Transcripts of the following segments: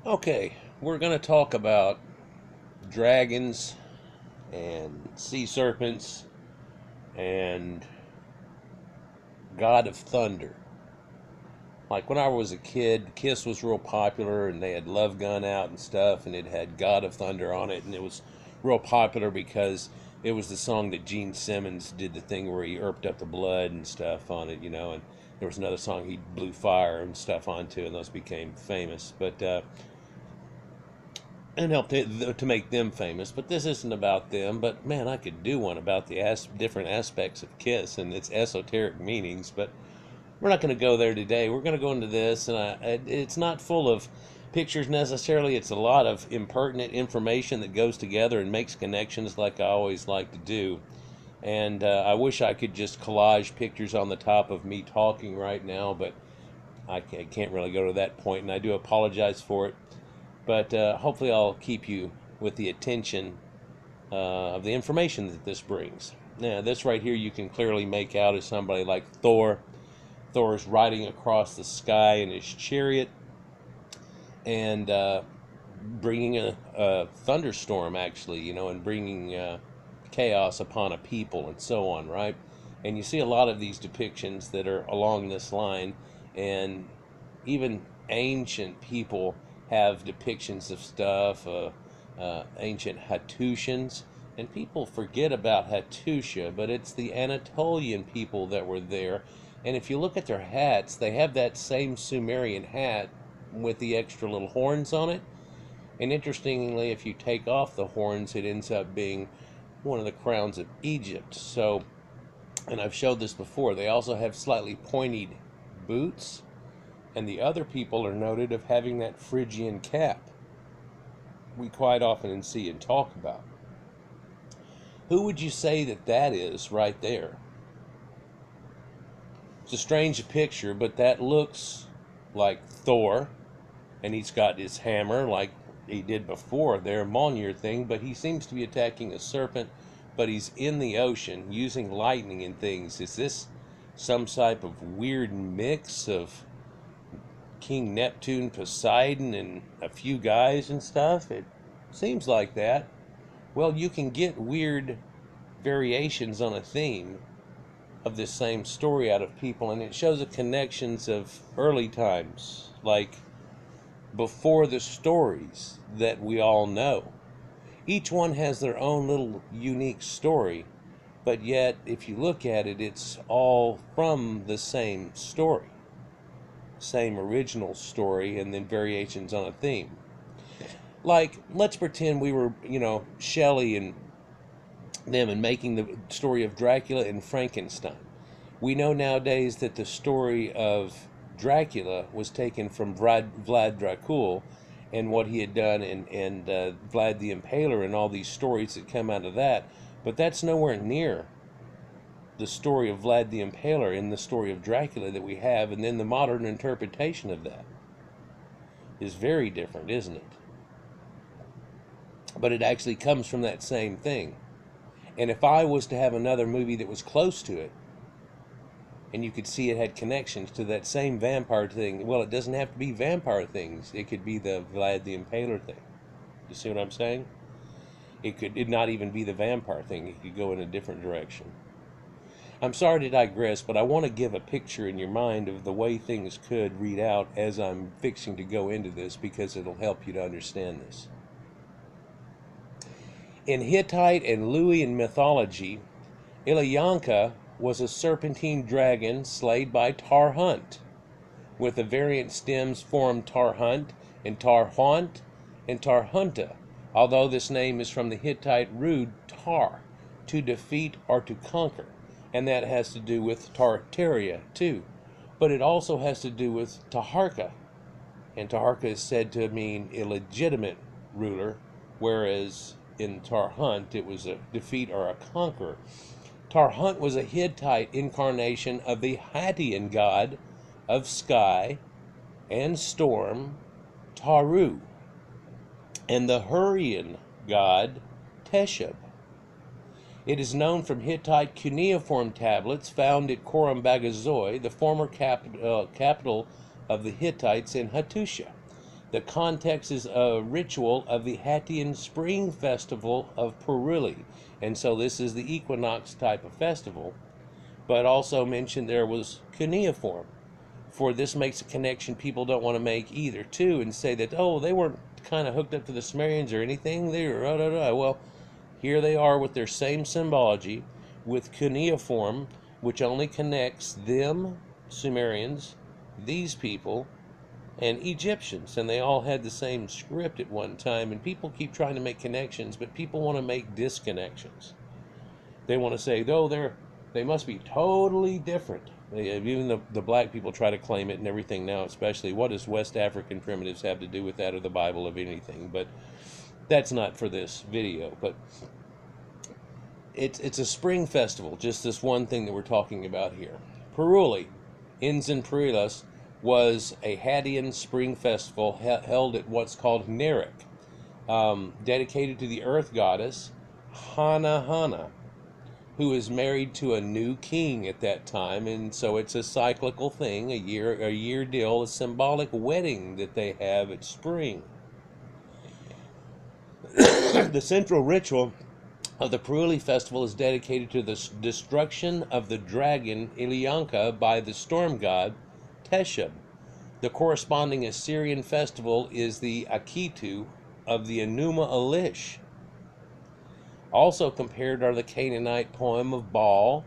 Okay, we're going to talk about dragons and sea serpents and God of Thunder. Like when I was a kid, Kiss was real popular and they had Love Gun out and stuff, and it had God of Thunder on it, and it was real popular because it was the song that Gene Simmons did the thing where he erped up the blood and stuff on it, and there was another song he blew fire and stuff onto, and those became famous. But and helped to make them famous. But this isn't about them. But man, I could do one about the different aspects of Kiss and its esoteric meanings. But we're not going to go there today. We're going to go into this, and it's not full of pictures necessarily. It's a lot of impertinent information that goes together and makes connections, like I always like to do. And I wish I could just collage pictures on the top of me talking right now, but I can't really go to that point, and I do apologize for it. But hopefully I'll keep you with the attention of the information that this brings. Now, this right here you can clearly make out as somebody like Thor. Thor is riding across the sky in his chariot and bringing a thunderstorm, actually, and bringing chaos upon a people and so on, right? And you see a lot of these depictions that are along this line, and even ancient people have depictions of stuff, ancient Hattusians, and people forget about Hattusha, but it's the Anatolian people that were there. And if you look at their hats, they have that same Sumerian hat with the extra little horns on it. And interestingly, if you take off the horns, it ends up being one of the crowns of Egypt. So, and I've showed this before, they also have slightly pointed boots, and the other people are noted of having that Phrygian cap we quite often see and talk about. Who would you say that is right there? It's a strange picture, but that looks like Thor, and he's got his hammer like he did before their Mjolnir thing, but he seems to be attacking a serpent, but he's in the ocean using lightning and things. Is this some type of weird mix of King Neptune, Poseidon, and a few guys and stuff? It seems like that. Well, you can get weird variations on a theme of this same story out of people, and it shows the connections of early times, like before the stories that we all know. Each one has their own little unique story, but yet if you look at it, it's all from the same story, same original story, and then variations on a theme. Like, let's pretend we were, Shelley and them, and making the story of Dracula and Frankenstein. We know nowadays that the story of Dracula was taken from Vlad Dracul and what he had done, and Vlad the Impaler and all these stories that come out of that. But that's nowhere near the story of Vlad the Impaler and the story of Dracula that we have, and then the modern interpretation of that is very different, isn't it? But it actually comes from that same thing. And if I was to have another movie that was close to it, and you could see it had connections to that same vampire thing, well, it doesn't have to be vampire things. It could be the Vlad the Impaler thing. You see what I'm saying? It not even be the vampire thing. It could go in a different direction. I'm sorry to digress, but I want to give a picture in your mind of the way things could read out as I'm fixing to go into this, because it'll help you to understand this. In Hittite and Luwian mythology, Ilyanka was a serpentine dragon slayed by Tarhunt, with the variant stems formed Tarhunt and Tarhunt and Tarhunta, although this name is from the Hittite root tar, to defeat or to conquer, and that has to do with Tartaria too. But it also has to do with Taharka, and Taharka is said to mean illegitimate ruler, whereas in Tarhunt it was a defeat or a conqueror. Tarhunt was a Hittite incarnation of the Hattian god of sky and storm, Taru, and the Hurrian god, Teshub. It is known from Hittite cuneiform tablets found at Korumbagazoi, the former capital of the Hittites in Hattusha. The context is a ritual of the Hattian spring festival of Puruli. And so this is the equinox type of festival. But also mentioned there was cuneiform. For this makes a connection people don't want to make either, too, and say that, oh, they weren't kind of hooked up to the Sumerians or anything. They were, well, here they are with their same symbology, with cuneiform, which only connects them, Sumerians, these people, and Egyptians, and they all had the same script at one time. And people keep trying to make connections, but people want to make disconnections. They want to say, oh, they must be totally different. Even the black people try to claim it and everything now, especially. What does West African primitives have to do with that or the Bible of anything? But that's not for this video. But it's a spring festival, just this one thing that we're talking about here. Puruli, Inzan Purilas, was a Hattian spring festival held at what's called Nerik, dedicated to the earth goddess Hana, who is married to a new king at that time. And so it's a cyclical thing, a year deal, a symbolic wedding that they have at spring. The central ritual of the Puruli festival is dedicated to the destruction of the dragon Ilyanka by the storm god Teshub. The corresponding Assyrian festival is the Akitu of the Enuma Elish. Also compared are the Canaanite poem of Baal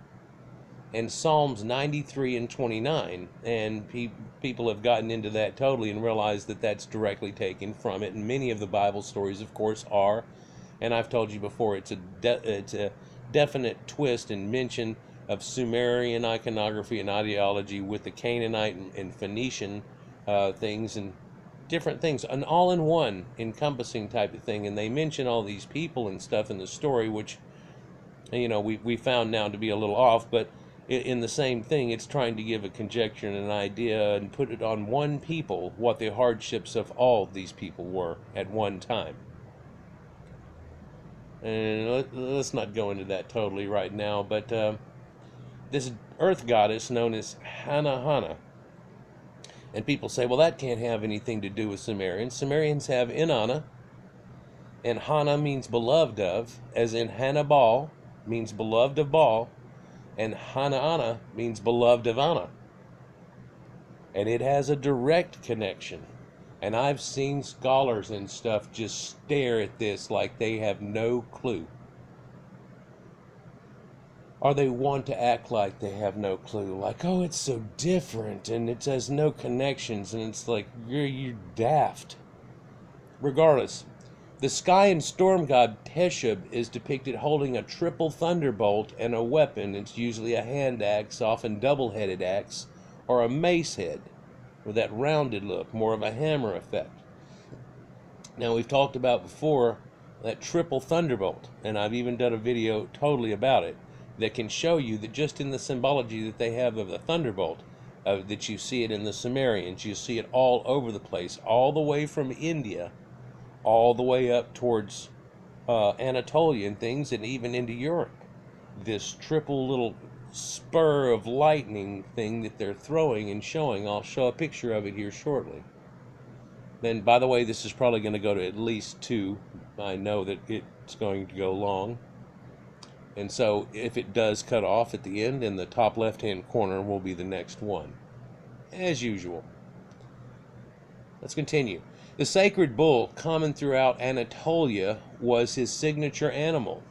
and Psalms 93 and 29. And people have gotten into that totally and realized that that's directly taken from it. And many of the Bible stories, of course, are. And I've told you before, it's a definite twist and mention of Sumerian iconography and ideology with the Canaanite and Phoenician things and different things, an all-in-one encompassing type of thing. And they mention all these people and stuff in the story, which, you know, we found now to be a little off, but in the same thing, it's trying to give a conjecture and an idea and put it on one people what the hardships of all of these people were at one time. And let's not go into that totally right now, but this earth goddess known as Hana, and people say, well, that can't have anything to do with Sumerians. Sumerians have Inanna, and Hana means beloved of, as in Hannibal means beloved of Baal, and Hana means beloved of Anna. And it has a direct connection. And I've seen scholars and stuff just stare at this like they have no clue. Or they want to act like they have no clue. Like, oh, it's so different and it has no connections. And it's like, you're daft. Regardless, the sky and storm god Teshub is depicted holding a triple thunderbolt and a weapon. It's usually a hand axe, often double-headed axe, or a mace head, with that rounded look, more of a hammer effect. Now, we've talked about before that triple thunderbolt, and I've even done a video totally about it, that can show you that just in the symbology that they have of the thunderbolt, that you see it in the Sumerians, you see it all over the place, all the way from India, all the way up towards Anatolia and things, and even into Europe. This triple little spur of lightning thing that they're throwing and showing. I'll show a picture of it here shortly. Then, by the way, this is probably going to go to at least 2. I know that it's going to go long. And so if it does cut off at the end, in the top left-hand corner will be the next one, as usual. Let's continue. The sacred bull, common throughout Anatolia, was his signature animal,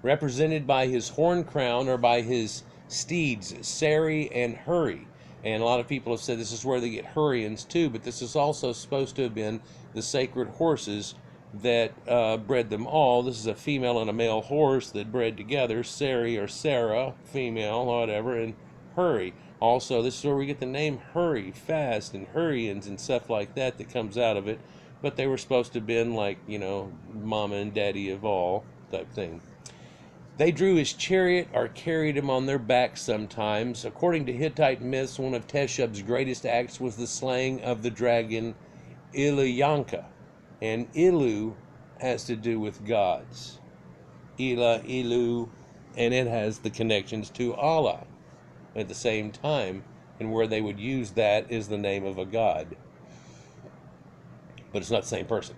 represented by his horn crown or by his steeds, Sari and Huri. And a lot of people have said this is where they get Hurrians too, but this is also supposed to have been the sacred horses that bred them all. This is a female and a male horse that bred together, Sari or Sarah, female, whatever, and Huri. Also, this is where we get the name Huri, fast, and Hurrians and stuff like that comes out of it. But they were supposed to have been like, you know, mama and daddy of all type thing. They drew his chariot or carried him on their backs sometimes. According to Hittite myths, one of Teshub's greatest acts was the slaying of the dragon Ilyanka. And Ilu has to do with gods. Ilu, and it has the connections to Allah at the same time, and where they would use that is the name of a god. but it's not the same person.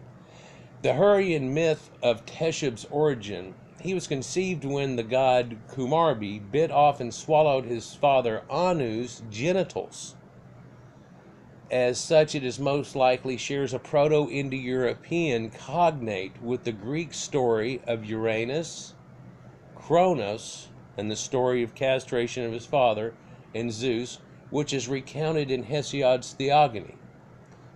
The Hurrian myth of Teshub's origin. He was conceived when the god Kumarbi bit off and swallowed his father Anu's genitals. As such, it is most likely shares a Proto-Indo-European cognate with the Greek story of Uranus, Kronos, and the story of castration of his father, and Zeus, which is recounted in Hesiod's Theogony.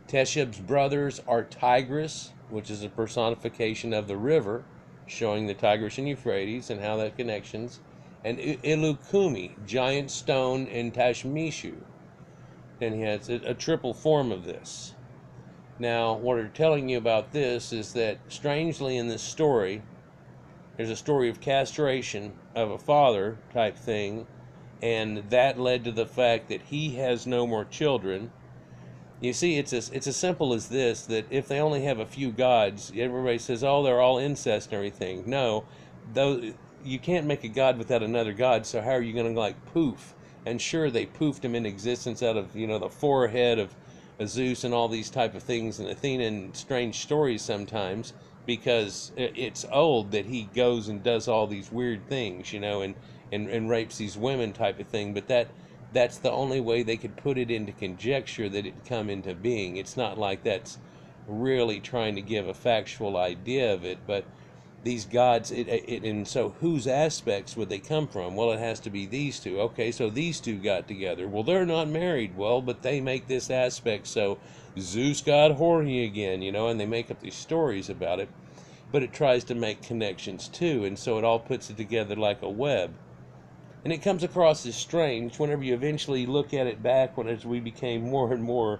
Teshub's brothers are Tigris, which is a personification of the river, showing the Tigris and Euphrates and how that connections, and Ilukumi, giant stone, and Tashmishu. And he has a triple form of this. Now, what they're telling you about this is that, strangely in this story, there's a story of castration of a father type thing, and that led to the fact that he has no more children. You see, it's as simple as this, that if they only have a few gods, everybody says, oh, they're all incest and everything. No, though, you can't make a god without another god, so how are you going to, like, poof? And sure, they poofed him in existence out of, the forehead of Zeus and all these type of things, and Athena and strange stories sometimes, because it's old that he goes and does all these weird things, and rapes these women type of thing. But that's the only way they could put it into conjecture that it come into being. It's not like that's really trying to give a factual idea of it, but these gods, and so whose aspects would they come from? Well, it has to be these two. Okay, so these two got together. Well, they're not married. Well, but they make this aspect, so Zeus got horny again, and they make up these stories about it. But it tries to make connections too, and so it all puts it together like a web. And it comes across as strange whenever you eventually look at it back, as we became more and more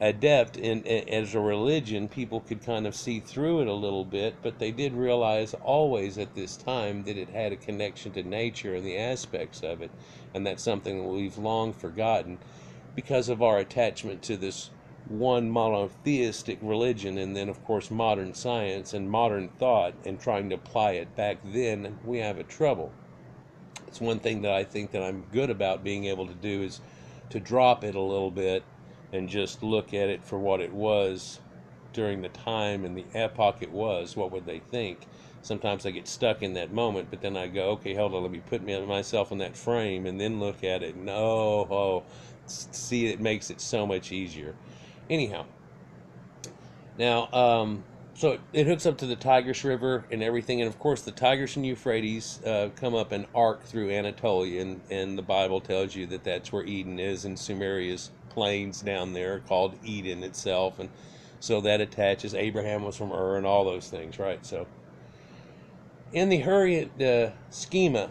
adept in as a religion, people could kind of see through it a little bit, but they did realize always at this time that it had a connection to nature and the aspects of it, and that's something that we've long forgotten because of our attachment to this one monotheistic religion, and then of course modern science and modern thought, and trying to apply it back then, we have a trouble. It's one thing that I think that I'm good about being able to do is to drop it a little bit and just look at it for what it was during the time and the epoch it was. What would they think? Sometimes I get stuck in that moment, but then I go, okay, hold on, let me put myself in that frame and then look at it. See, it makes it so much easier. Anyhow, now, so it hooks up to the Tigris River and everything, and of course the Tigris and Euphrates come up and arc through Anatolia, and the Bible tells you that that's where Eden is, and Sumeria's plains down there called Eden itself, and so that attaches. Abraham was from Ur and all those things, right? So in the Hurrian schema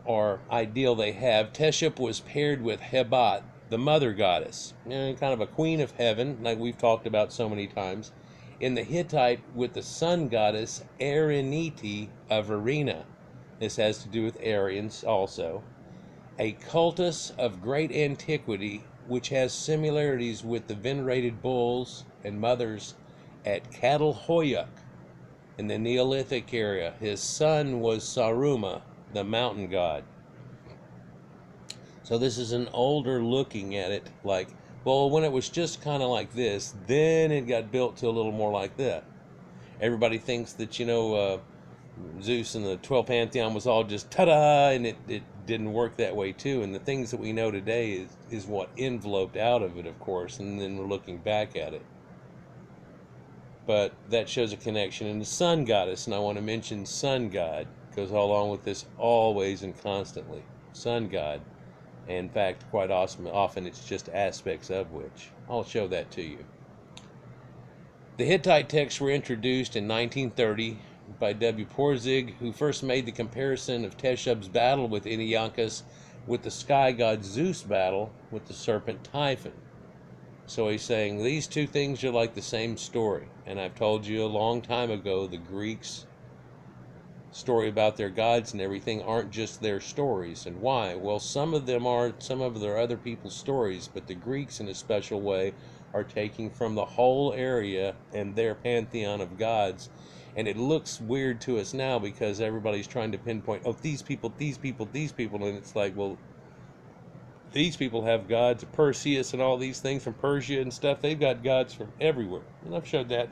or ideal they have, Teshub was paired with Hebat, the mother goddess, kind of a queen of heaven, like we've talked about so many times. In the Hittite, with the sun goddess Erinete of Arena. This has to do with Aryans also. A cultus of great antiquity, which has similarities with the venerated bulls and mothers at Catalhoyuk in the Neolithic area. His son was Saruma, the mountain god. So this is an older looking at it, like, well, when it was just kind of like this, then it got built to a little more like that. Everybody thinks that, Zeus and the 12 Pantheon was all just ta-da, and it didn't work that way too. And the things that we know today is what enveloped out of it, of course, and then we're looking back at it. But that shows a connection in the sun goddess, and I want to mention sun god, goes along with this always and constantly. Sun god. In fact, quite often it's just aspects of which. I'll show that to you. The Hittite texts were introduced in 1930 by W. Porzig, who first made the comparison of Teshub's battle with Inyakas with the sky god Zeus' battle with the serpent Typhon. So he's saying these two things are like the same story. And I've told you a long time ago, the Greeks' story about their gods and everything aren't just their stories. And why? Well, some of them are, some of their other people's stories, but the Greeks in a special way are taking from the whole area and their pantheon of gods. And it looks weird to us now because everybody's trying to pinpoint, oh, these people, and it's like, well, these people have gods, Perseus and all these things from Persia and stuff. They've got gods from everywhere. And I've showed that,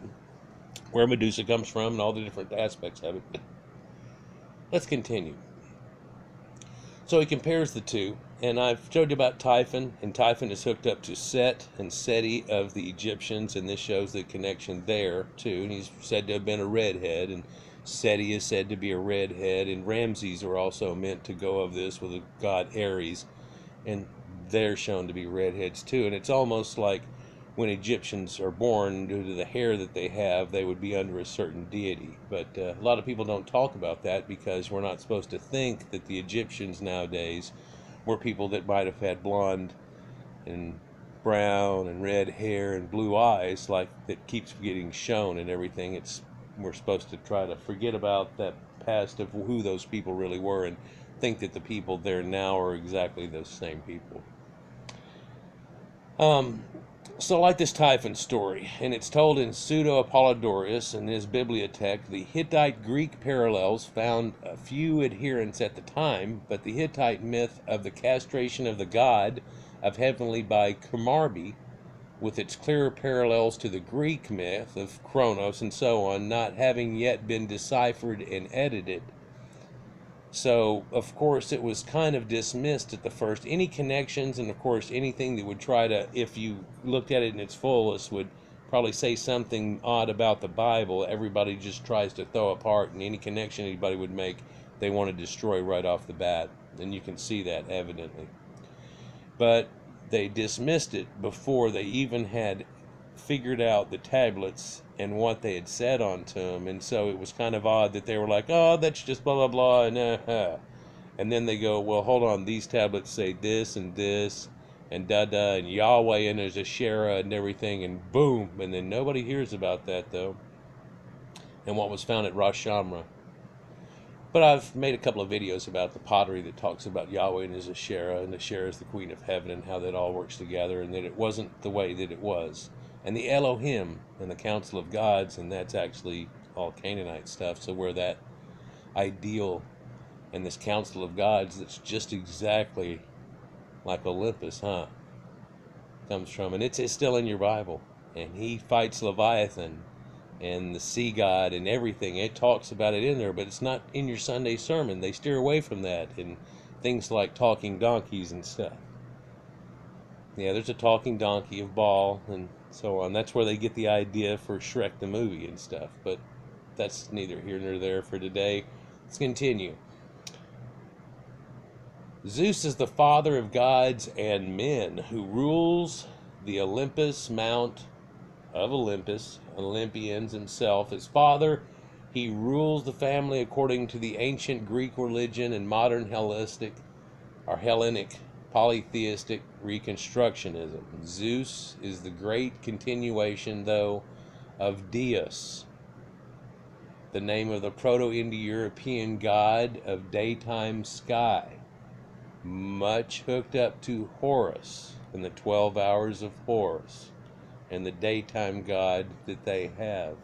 where Medusa comes from and all the different aspects of it. But let's continue. So he compares the two, and I've showed you about Typhon, and Typhon is hooked up to Set and Seti of the Egyptians, and this shows the connection there too. And he's said to have been a redhead, and Seti is said to be a redhead, and Ramses are also meant to go of this with the god Ares, and they're shown to be redheads too. And it's almost like when Egyptians are born, due to the hair that they have, they would be under a certain deity. But a lot of people don't talk about that because we're not supposed to think that the Egyptians nowadays were people that might have had blonde and brown and red hair and blue eyes, like that keeps getting shown and everything. We're supposed to try to forget about that past of who those people really were and think that the people there now are exactly those same people. So like this Typhon story, and it's told in Pseudo-Apollodorus and his bibliothèque, the Hittite Greek parallels found a few adherents at the time, but the Hittite myth of the castration of the god of heavenly by Kumarbi, with its clearer parallels to the Greek myth of Kronos and so on, not having yet been deciphered and edited. So, of course, it was kind of dismissed at the first. Any connections, and of course, anything that would try to, if you looked at it in its fullest, would probably say something odd about the Bible. Everybody just tries to throw apart, and any connection anybody would make, they want to destroy right off the bat. And you can see that evidently. But they dismissed it before they even had figured out the tablets and what they had said onto them, and so it was kind of odd that they were like, oh, that's just blah blah blah, and then they go, well, hold on, these tablets say this and this and da and Yahweh, and there's a Asherah and everything, and boom, and then nobody hears about that though, and what was found at Rosh Shamra. But I've made a couple of videos about the pottery that talks about Yahweh and his Asherah, and Asherah is the queen of heaven, and how that all works together, and that it wasn't the way that it was. And the Elohim and the Council of Gods, and that's actually all Canaanite stuff. So where that ideal and this Council of Gods that's just exactly like Olympus, comes from. And it's still in your Bible. And he fights Leviathan and the sea god and everything. It talks about it in there, but it's not in your Sunday sermon. They steer away from that, and things like talking donkeys and stuff. Yeah, there's a talking donkey of Baal and so on. That's where they get the idea for Shrek the movie and stuff, but that's neither here nor there for today. Let's continue. Zeus is the father of gods and men, who rules the Olympus Mount of Olympus, Olympians himself. His father, he rules the family according to the ancient Greek religion and modern Hellenistic or Hellenic polytheistic reconstructionism. Zeus is the great continuation, though, of Dios, the name of the Proto-Indo-European god of daytime sky, much hooked up to Horus and the 12 hours of Horus and the daytime god that they have.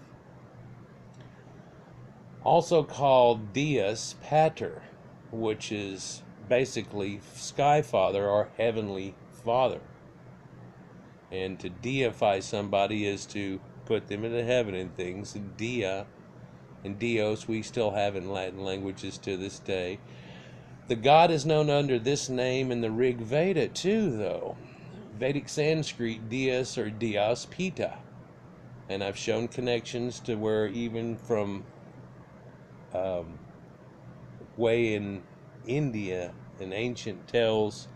Also called Dios Pater, which is basically Sky Father or Heavenly Father. And to deify somebody is to put them into heaven and things. And Dia and Dios we still have in Latin languages to this day. The god is known under this name in the Rig Veda too, though. Vedic Sanskrit, Dios or Dios Pita. And I've shown connections to where even from way in India and ancient tales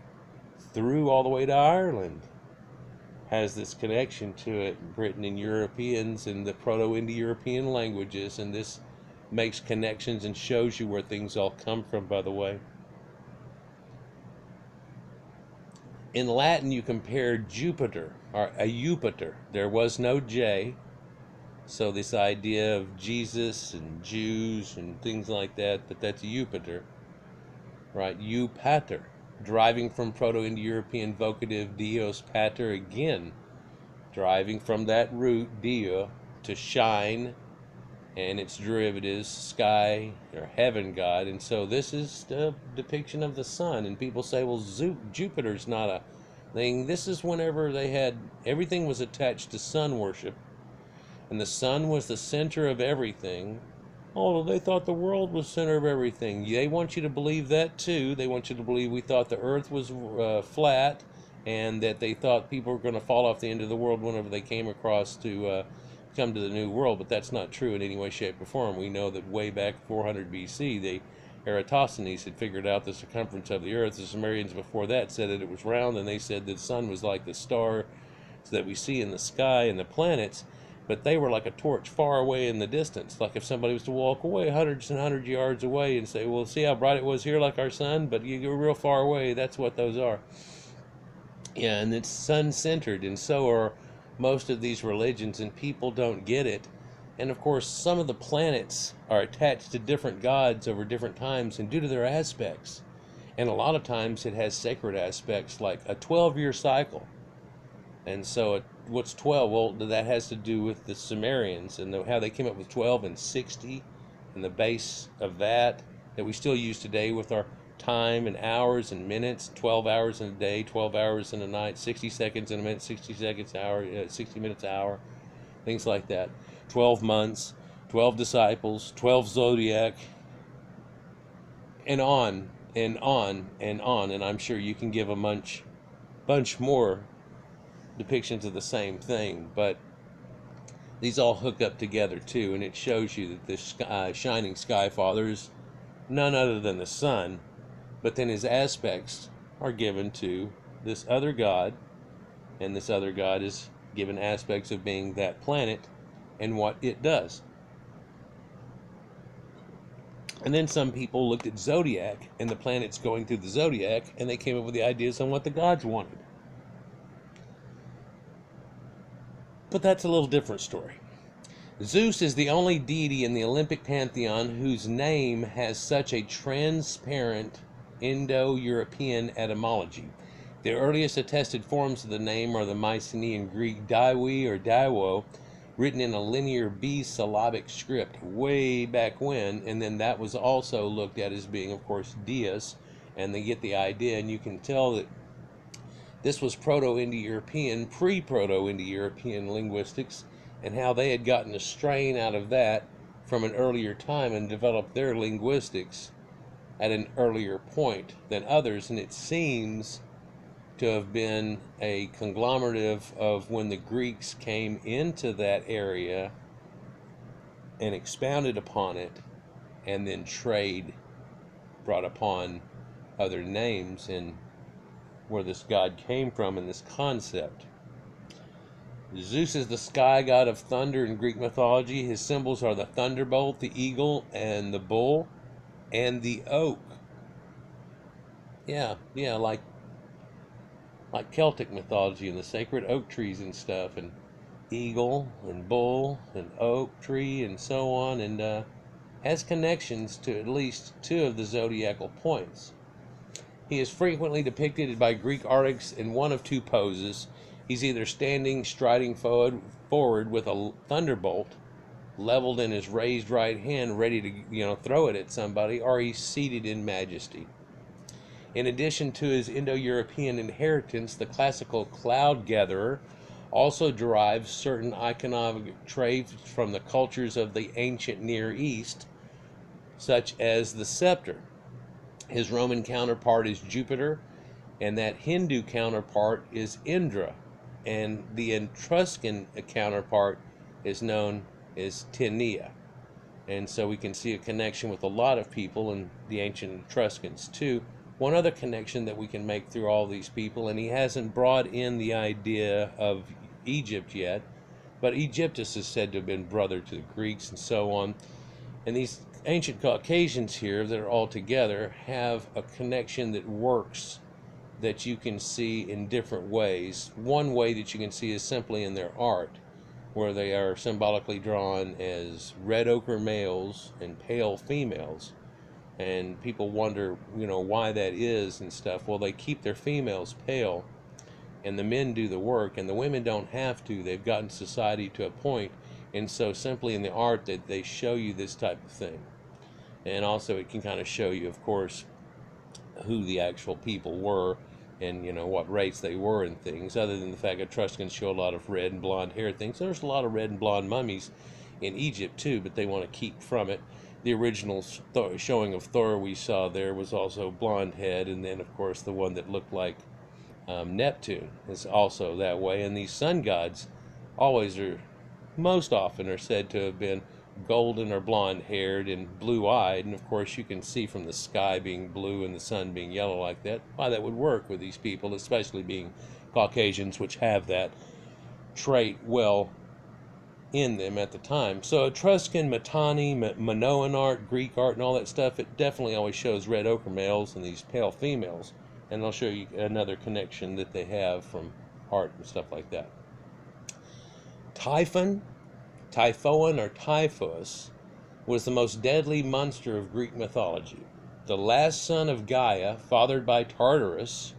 through all the way to Ireland has this connection to it, written in Europeans and the Proto-Indo-European languages, and this makes connections and shows you where things all come from, by the way. In Latin, you compare Jupiter, or a Jupiter. There was no J, so this idea of Jesus and Jews and things like that, but that's Jupiter, right? Pater, driving from Proto-Indo-European vocative Dios Pater, again, driving from that root, Dio, to shine, and its derivatives, sky or heaven god. And so this is the depiction of the sun. And people say, well, Jupiter's not a thing. This is whenever they had everything was attached to sun worship, and the sun was the center of everything. Oh, they thought the world was center of everything. They want you to believe that too. They want you to believe we thought the earth was flat, and that they thought people were going to fall off the end of the world whenever they came across to come to the new world. But that's not true in any way, shape, or form. We know that way back 400 BC, Eratosthenes had figured out the circumference of the earth. The Sumerians before that said that it was round, and they said that the sun was like the star that we see in the sky and the planets, but they were like a torch far away in the distance. Like if somebody was to walk away hundreds and hundreds of yards away and say, well, see how bright it was here like our sun, but you go real far away, that's what those are. Yeah, and it's sun-centered, and so are most of these religions, and people don't get it. And of course, some of the planets are attached to different gods over different times and due to their aspects. And a lot of times it has sacred aspects like a 12-year cycle. And so what's 12? Well, that has to do with the Sumerians and how they came up with 12 and 60 and the base of that we still use today with our time and hours and minutes. 12 hours in a day, 12 hours in a night, 60 seconds in a minute, 60 seconds an hour, 60 minutes an hour, things like that. 12 months, 12 disciples, 12 zodiac, and on and on and on. And I'm sure you can give a bunch more depictions of the same thing, but these all hook up together too, and it shows you that this shining sky father is none other than the sun, but then his aspects are given to this other god, and this other god is given aspects of being that planet and what it does. And then some people looked at zodiac and the planets going through the zodiac, and they came up with the ideas on what the gods wanted. But that's a little different story. Zeus is the only deity in the Olympic pantheon whose name has such a transparent Indo-European etymology. The earliest attested forms of the name are the Mycenaean Greek Daiwi or Daiwo, written in a linear B-syllabic script way back when, and then that was also looked at as being, of course, Dias, and they get the idea, and you can tell that this was Proto-Indo-European, pre-Proto-Indo-European linguistics, and how they had gotten a strain out of that from an earlier time and developed their linguistics at an earlier point than others. And it seems to have been a conglomerative of when the Greeks came into that area and expounded upon it, and then trade brought upon other names and where this god came from in this concept. Zeus is the sky god of thunder in Greek mythology. His symbols are the thunderbolt, the eagle, and the bull, and the oak. Yeah, like Celtic mythology and the sacred oak trees and stuff, and eagle and bull and oak tree and so on, and has connections to at least two of the zodiacal points. He is frequently depicted by Greek artists in one of two poses. He's either standing, striding forward with a thunderbolt leveled in his raised right hand, ready to, throw it at somebody, or he's seated in majesty. In addition to his Indo-European inheritance, the classical cloud gatherer also derives certain iconographic traits from the cultures of the ancient Near East, such as the scepter. His Roman counterpart is Jupiter, and that Hindu counterpart is Indra, and the Etruscan counterpart is known as Tinia. And so we can see a connection with a lot of people in the ancient Etruscans too. One other connection that we can make through all these people, and he hasn't brought in the idea of Egypt yet, but Egyptus is said to have been brother to the Greeks and so on. And these ancient Caucasians here that are all together have a connection that works, that you can see in different ways. One way that you can see is simply in their art, where they are symbolically drawn as red ochre males and pale females. And people wonder, why that is and stuff. Well, they keep their females pale, and the men do the work, and the women don't have to. They've gotten society to a point And so simply in the art that they show you this type of thing. And also it can kind of show you, of course, who the actual people were and, you know, what race they were and things, other than the fact that Etruscans show a lot of red and blonde hair things. There's a lot of red and blonde mummies in Egypt too, but they want to keep from it. The original showing of Thor we saw there was also blonde head, and then of course the one that looked like Neptune is also that way. And these sun gods always are, most often are said to have been golden or blonde haired and blue eyed. And of course you can see from the sky being blue and the sun being yellow like that why that would work with these people, especially being Caucasians, which have that trait well in them at the time. So Etruscan, Mitanni, Minoan art, Greek art, and all that stuff, it definitely always shows red ochre males and these pale females. And I'll show you another connection that they have from art and stuff like that. Typhon, Typhon, or Typhus was the most deadly monster of Greek mythology. The last son of Gaia, fathered by Tartarus,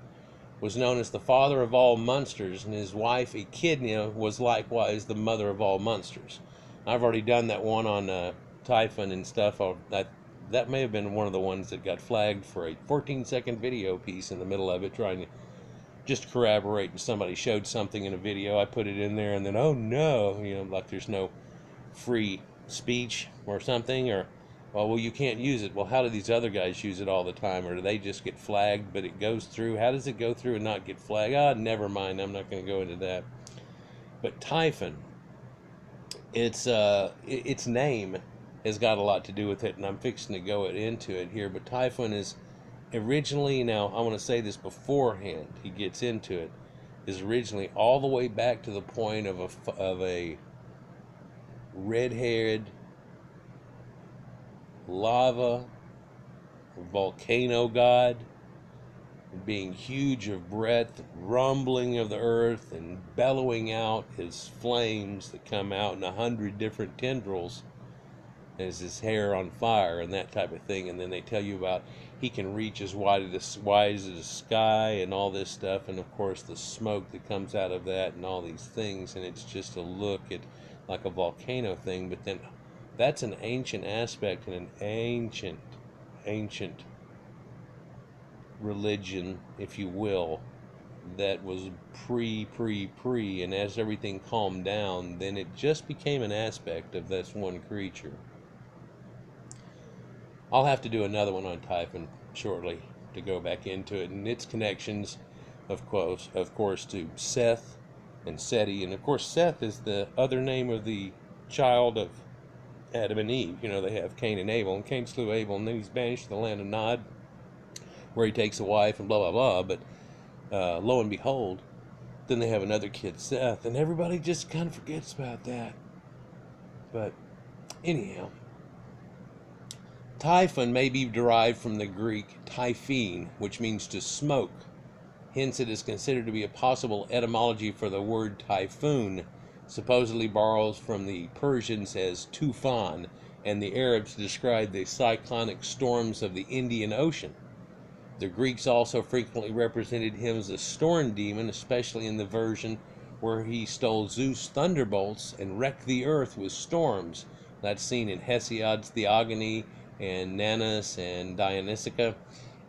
was known as the father of all monsters, and his wife Echidna was likewise the mother of all monsters. I've already done that one on Typhon and stuff. That may have been one of the ones that got flagged for a 14-second video piece in the middle of it, trying to just corroborate, and somebody showed something in a video. I put it in there, and then, oh no, you know, like there's no free speech or something, or well, you can't use it. Well, how do these other guys use it all the time, or do they just get flagged but it goes through? How does it go through and not get flagged? Never mind, I'm not going to go into that. But Typhon, its name has got a lot to do with it, and I'm fixing to go into it here. But Typhon is originally, now I want to say this beforehand he gets into it, is originally all the way back to the point of a red-haired lava volcano god, being huge of breadth, rumbling of the earth, and bellowing out his flames that come out in 100 different tendrils as his hair on fire and that type of thing. And then they tell you about he can reach as wide as the sky and all this stuff, and of course the smoke that comes out of that and all these things, and it's just a look at like a volcano thing. But then that's an ancient aspect and an ancient religion, if you will, that was pre, and as everything calmed down, then it just became an aspect of this one creature. I'll have to do another one on Typhon shortly to go back into it and its connections, of course, to Seth and Seti. And of course Seth is the other name of the child of Adam and Eve. You know, they have Cain and Abel, and Cain slew Abel, and then he's banished to the land of Nod, where he takes a wife and blah blah blah. But lo and behold, then they have another kid, Seth, and everybody just kind of forgets about that. But anyhow, Typhon may be derived from the Greek typhine, which means to smoke. Hence it is considered to be a possible etymology for the word typhoon, supposedly borrows from the Persians as tufan, and the Arabs describe the cyclonic storms of the Indian Ocean. The Greeks also frequently represented him as a storm demon, especially in the version where he stole Zeus' thunderbolts and wrecked the earth with storms. That's seen in Hesiod's Theogony and Nanus and Dionysica,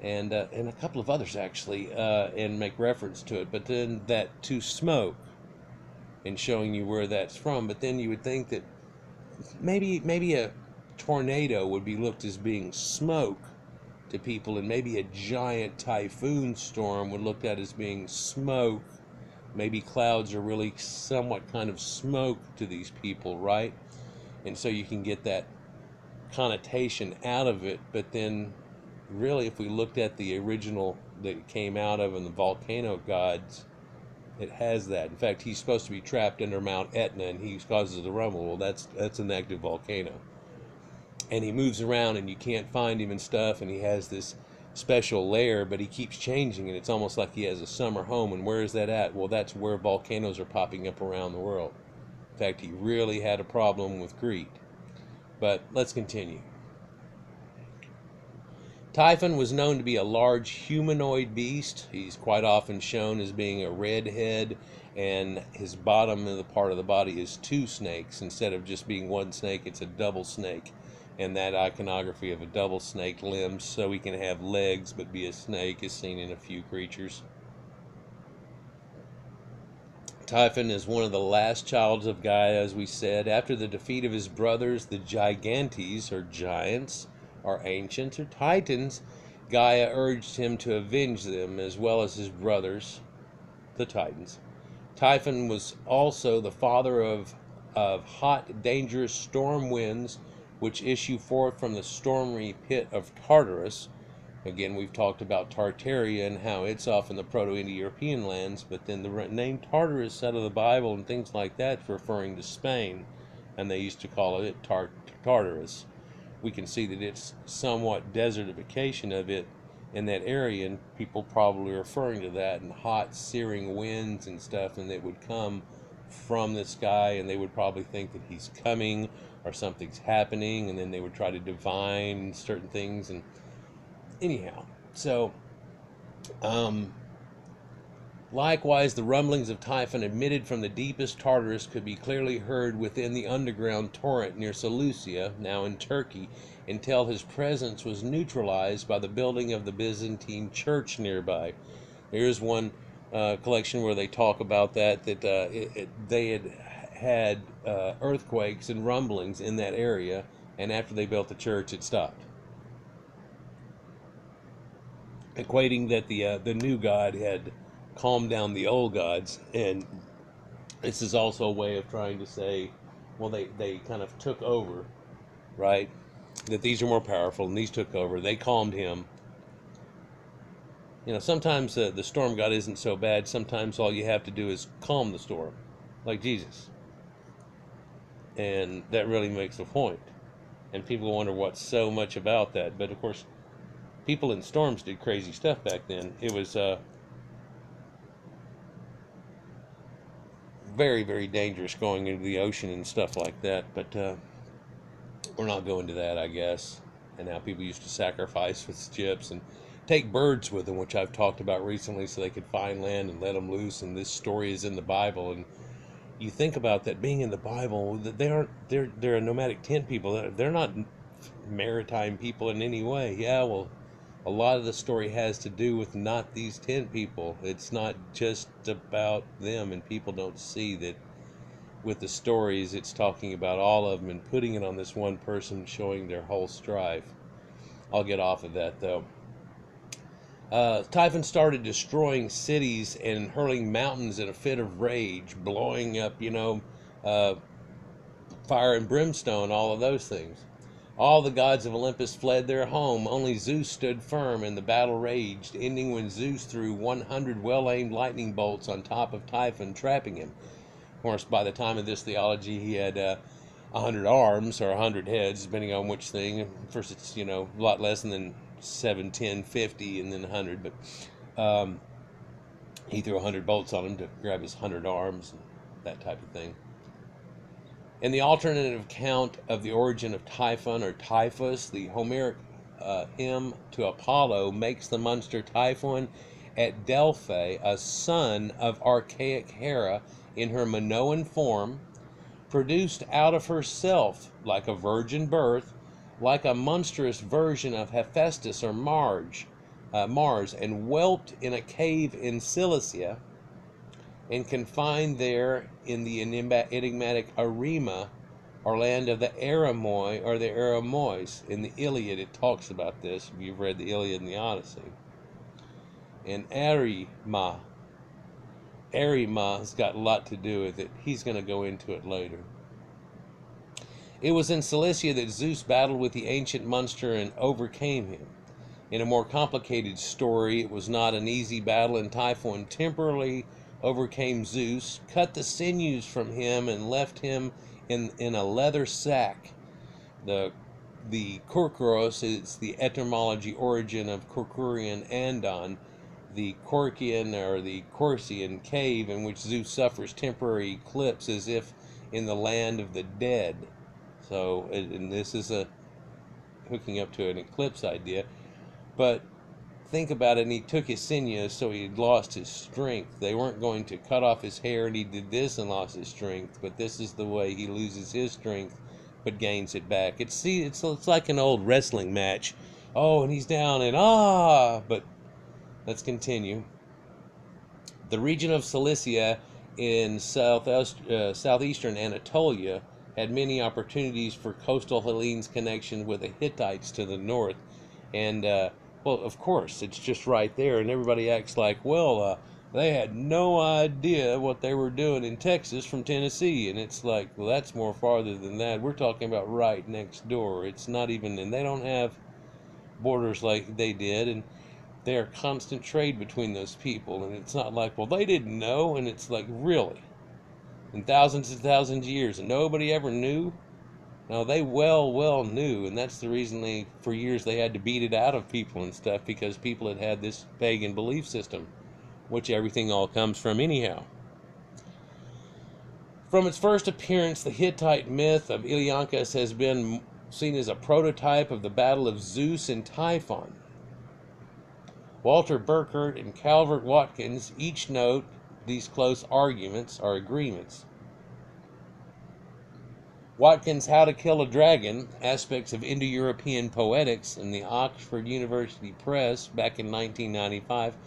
and a couple of others actually, and make reference to it. But then that to smoke, and showing you where that's from. But then you would think that maybe a tornado would be looked as being smoke to people, and maybe a giant typhoon storm would look at as being smoke. Maybe clouds are really somewhat kind of smoke to these people, right? And so you can get that connotation out of it. But then really, if we looked at the original that it came out of and the volcano gods, it has that. In fact, he's supposed to be trapped under Mount Etna, and he causes the rumble. Well, that's an active volcano, and he moves around and you can't find him and stuff, and he has this special lair, but he keeps changing, and it's almost like he has a summer home. And where is that at? Well, that's where volcanoes are popping up around the world. In fact, he really had a problem with greed. But let's continue. Typhon was known to be a large humanoid beast. He's quite often shown as being a red head, and his bottom of the part of the body is two snakes. Instead of just being one snake, it's a double snake. And that iconography of a double snake limbs, so he can have legs but be a snake, is seen in a few creatures. Typhon is one of the last childs of Gaia, as we said. After the defeat of his brothers, the Gigantes, or giants, or ancients, or titans, Gaia urged him to avenge them, as well as his brothers, the Titans. Typhon was also the father of hot, dangerous storm winds, which issue forth from the stormy pit of Tartarus. Again, we've talked about Tartaria and how it's off in the Proto-Indo-European lands, but then the name Tartarus out of the Bible and things like that is referring to Spain, and they used to call it Tartarus. We can see that it's somewhat desertification of it in that area, and people probably referring to that, and hot, searing winds and stuff, and it would come from the sky, and they would probably think that he's coming or something's happening, and then they would try to divine certain things. And anyhow, so likewise, the rumblings of Typhon emitted from the deepest Tartarus could be clearly heard within the underground torrent near Seleucia, now in Turkey, until his presence was neutralized by the building of the Byzantine church nearby. There's one collection where they talk about that they had earthquakes and rumblings in that area, and after they built the church, it stopped, equating that the new god had calmed down the old gods. And this is also a way of trying to say, well, they kind of took over, right? That these are more powerful, and these took over. They calmed him. Sometimes the storm god isn't so bad. Sometimes all you have to do is calm the storm, like Jesus. And that really makes a point. And people wonder what's so much about that. But of course, people in storms did crazy stuff back then. It was very, very dangerous going into the ocean and stuff like that. But we're not going to that, I guess. And how people used to sacrifice with ships and take birds with them, which I've talked about recently, so they could find land and let them loose. And this story is in the Bible. And you think about that being in the Bible, that they're a nomadic tent people. They're not maritime people in any way. Yeah, well, a lot of the story has to do with not these tent people. It's not just about them, and people don't see that with the stories it's talking about all of them and putting it on this one person, showing their whole strife. I'll get off of that though. Typhon started destroying cities and hurling mountains in a fit of rage, blowing up, fire and brimstone, all of those things. All the gods of Olympus fled their home. Only Zeus stood firm, and the battle raged, ending when Zeus threw 100 well-aimed lightning bolts on top of Typhon, trapping him. Of course, by the time of this theology, he had 100 arms or 100 heads, depending on which thing. First, it's, a lot less, and then 7, 10, 50, and then 100. But he threw 100 bolts on him to grab his 100 arms and that type of thing. In the alternative account of the origin of Typhon or Typhus, the Homeric hymn to Apollo makes the monster Typhon at Delphi a son of archaic Hera in her Minoan form, produced out of herself like a virgin birth, like a monstrous version of Hephaestus or Mars, and whelped in a cave in Cilicia, and confined there in the enigmatic Arema, or land of the Eremoi or the Eremois. In the Iliad it talks about this, if you've read the Iliad and the Odyssey. And Arema has got a lot to do with it. He's going to go into it later. It was in Cilicia that Zeus battled with the ancient monster and overcame him. In a more complicated story, it was not an easy battle, and Typhon temporarily overcame Zeus, cut the sinews from him, and left him in a leather sack. The Korkuros is the etymology origin of Korkurian Andon, the Korkian or the Corsian cave in which Zeus suffers temporary eclipse as if in the land of the dead. So, and this is a hooking up to an eclipse idea. But think about it, and he took his sinews, so he had lost his strength. They weren't going to cut off his hair, and he did this and lost his strength. But this is the way he loses his strength, but gains it back. It's like an old wrestling match. Oh, and he's down, and But let's continue. The region of Cilicia in southeastern Anatolia had many opportunities for coastal Hellenes connection with the Hittites to the north. And, well, of course, it's just right there. And everybody acts like, well, they had no idea what they were doing in Texas from Tennessee. And it's like, well, that's more farther than that. We're talking about right next door. It's not even, and they don't have borders like they did. And they are constant trade between those people, and it's not like, well, they didn't know, and it's like, really, in thousands and thousands of years, and nobody ever knew. No, they well knew, and that's the reason for years they had to beat it out of people and stuff, because people had this pagan belief system, which everything all comes from anyhow. From its first appearance, the Hittite myth of Ilioncus has been seen as a prototype of the battle of Zeus and Typhon. Walter Burkert and Calvert Watkins each note these close arguments or agreements. Watkins' How to Kill a Dragon, Aspects of Indo-European Poetics in the Oxford University Press back in 1995,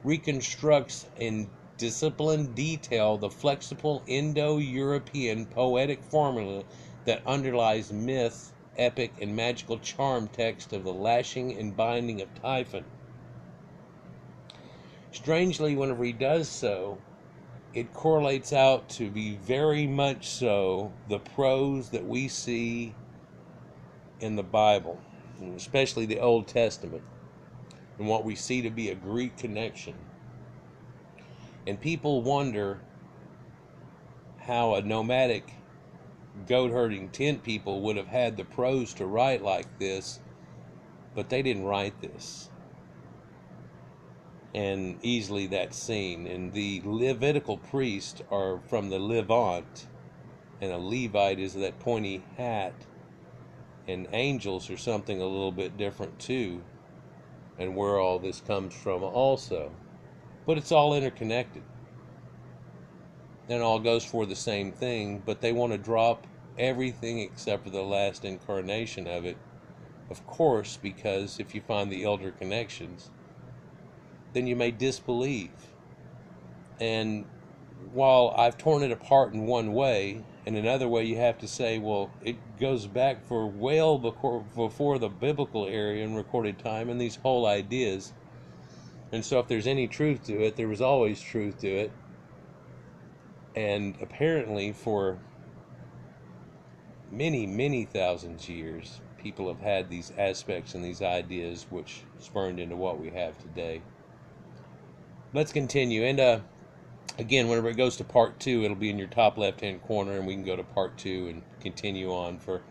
reconstructs in disciplined detail the flexible Indo-European poetic formula that underlies myth, epic, and magical charm text of the lashing and binding of Typhon. Strangely, whenever he does so, it correlates out to be very much so the prose that we see in the Bible, and especially the Old Testament, and what we see to be a Greek connection. And people wonder how a nomadic goat herding tent people would have had the prose to write like this, but they didn't write this. And easily that's seen. And the Levitical priests are from the Levant, and a Levite is that pointy hat, and angels are something a little bit different too, and where all this comes from also. But it's all interconnected, and all goes for the same thing, but they want to drop everything except for the last incarnation of it, of course, because if you find the elder connections, then you may disbelieve. And while I've torn it apart in one way, in another way you have to say, well, it goes back for well before the biblical era in recorded time, and these whole ideas. And so if there's any truth to it, there was always truth to it. And apparently for many thousands of years, people have had these aspects and these ideas which spurned into what we have today. Let's continue. And again, whenever it goes to part 2, it'll be in your top left-hand corner, and we can go to part 2 and continue on. For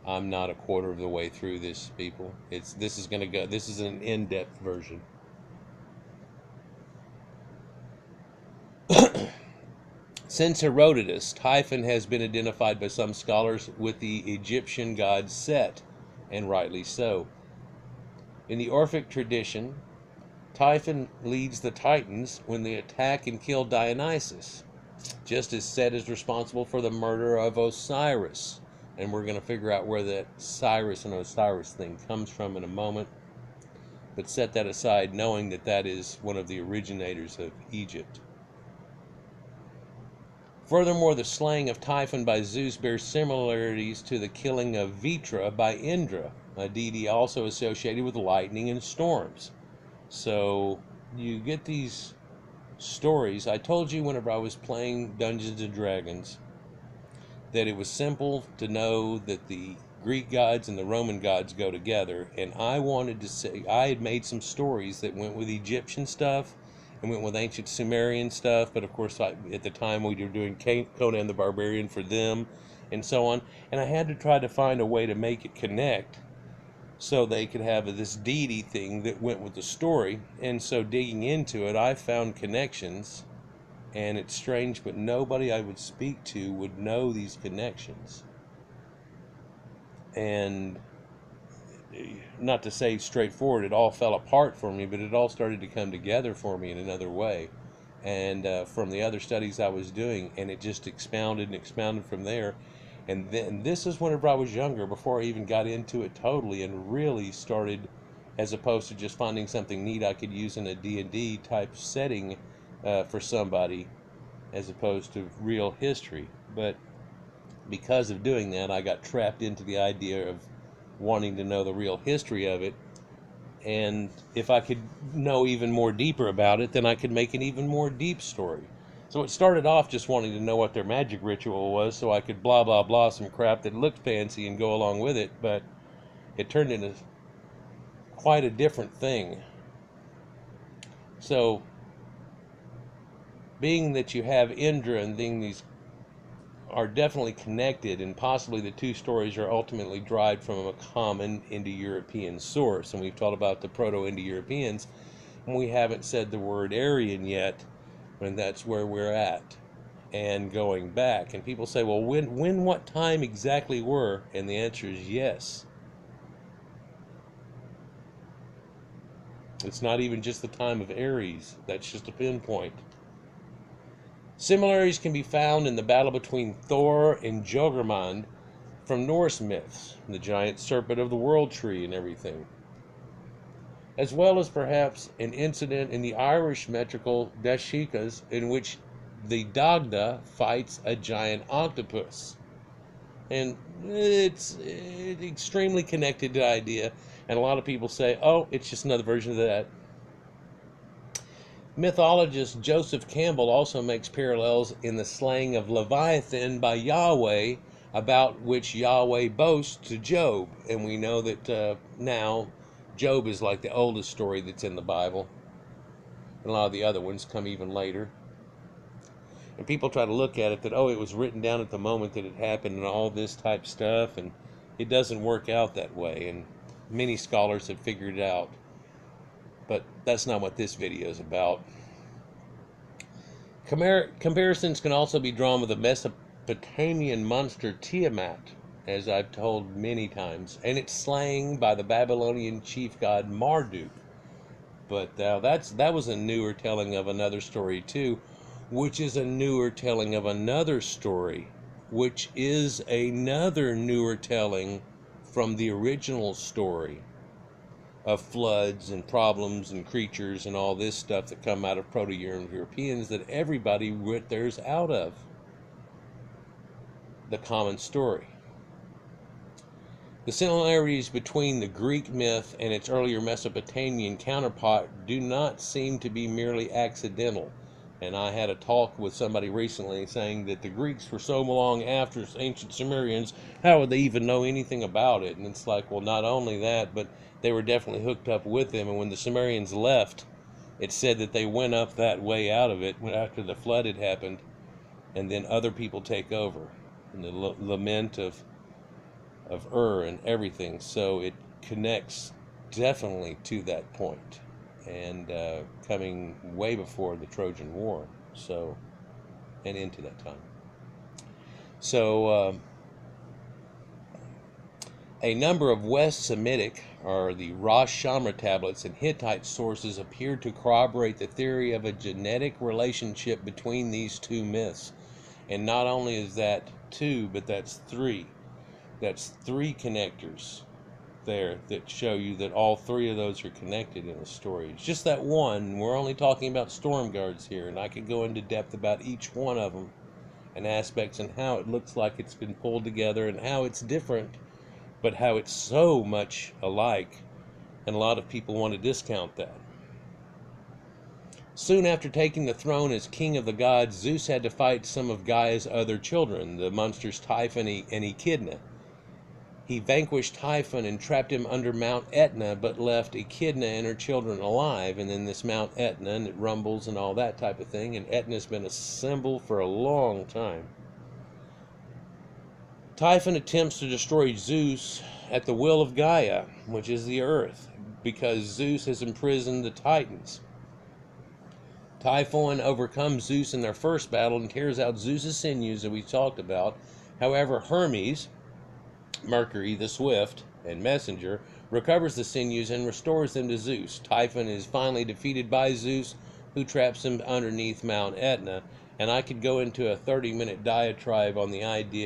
I'm not a quarter of the way through this, people. This is an in-depth version. Since Herodotus, Typhon has been identified by some scholars with the Egyptian god Set, and rightly so. In the Orphic tradition, Typhon leads the Titans when they attack and kill Dionysus, just as Set is responsible for the murder of Osiris. And we're going to figure out where that Cyrus and Osiris thing comes from in a moment. But set that aside, knowing that that is one of the originators of Egypt. Furthermore, the slaying of Typhon by Zeus bears similarities to the killing of Vitra by Indra, a deity also associated with lightning and storms. So you get these stories. I told you whenever I was playing Dungeons and Dragons that it was simple to know that the Greek gods and the Roman gods go together, and I wanted to say I had made some stories that went with Egyptian stuff and went with ancient Sumerian stuff, but of course at the time we were doing Conan the Barbarian for them and so on, and I had to try to find a way to make it connect so they could have this deity thing that went with the story. And so digging into it, I found connections, and it's strange, but nobody I would speak to would know these connections. And not to say straightforward, it all fell apart for me, but it all started to come together for me in another way. And from the other studies I was doing, and it just expounded and expounded from there. And then this is whenever I was younger, before I even got into it totally and really started, as opposed to just finding something neat I could use in a D&D type setting for somebody, as opposed to real history. But because of doing that, I got trapped into the idea of wanting to know the real history of it. And if I could know even more deeper about it, then I could make an even more deep story. So it started off just wanting to know what their magic ritual was so I could blah, blah, blah some crap that looked fancy and go along with it. But it turned into quite a different thing. So, being that you have Indra and these are definitely connected, and possibly the two stories are ultimately derived from a common Indo-European source. And we've talked about the Proto-Indo-Europeans, and we haven't said the word Aryan yet, and that's where we're at. And going back, and people say, well, when what time exactly were? And the answer is yes. It's not even just the time of Aries. That's just a pinpoint. Similarities can be found in the battle between Thor and Joggermund from Norse myths, the giant serpent of the world tree and everything, as well as perhaps an incident in the Irish metrical Dashikas in which the Dagda fights a giant octopus. And it's extremely connected to the idea, and a lot of people say, oh, it's just another version of that. Mythologist Joseph Campbell also makes parallels in the slaying of Leviathan by Yahweh, about which Yahweh boasts to Job. And we know that now Job is like the oldest story that's in the Bible. And a lot of the other ones come even later. And people try to look at it that, oh, it was written down at the moment that it happened and all this type stuff. And it doesn't work out that way. And many scholars have figured it out. But that's not what this video is about. Comparisons can also be drawn with the Mesopotamian monster Tiamat, as I've told many times, and its slaying by the Babylonian chief god Marduk. But that was a newer telling of another story too, which is a newer telling of another story, which is another newer telling from the original story of floods and problems and creatures and all this stuff that come out of Proto-Europeans that everybody writ theirs out of. The common story. The similarities between the Greek myth and its earlier Mesopotamian counterpart do not seem to be merely accidental. And I had a talk with somebody recently saying that the Greeks were so long after ancient Sumerians, how would they even know anything about it? And it's like, well, not only that, but they were definitely hooked up with them. And when the Sumerians left, it said that they went up that way out of it after the flood had happened, and then other people take over. And the lament of and everything. So it connects definitely to that point. And coming way before the Trojan War, so, and into that time. So, a number of West Semitic, or the Rosh Shamra tablets, and Hittite sources appear to corroborate the theory of a genetic relationship between these two myths. And not only is that two, but that's three. That's three connectors there that show you that all three of those are connected in the story. It's just that one. We're only talking about StormGods here, and I could go into depth about each one of them and aspects and how it looks like it's been pulled together and how it's different, but how it's so much alike, and a lot of people want to discount that. Soon after taking the throne as king of the gods, Zeus had to fight some of Gaia's other children, the monsters Typhon and Echidna. He vanquished Typhon and trapped him under Mount Etna, but left Echidna and her children alive. And then this Mount Etna, and it rumbles and all that type of thing. And Etna's been a symbol for a long time. Typhon attempts to destroy Zeus at the will of Gaia, which is the earth, because Zeus has imprisoned the Titans. Typhon overcomes Zeus in their first battle and tears out Zeus's sinews that we talked about. However, Hermes, Mercury the Swift, and messenger, recovers the sinews and restores them to Zeus. Typhon is finally defeated by Zeus, who traps him underneath Mount Etna. And I could go into a 30-minute diatribe on the idea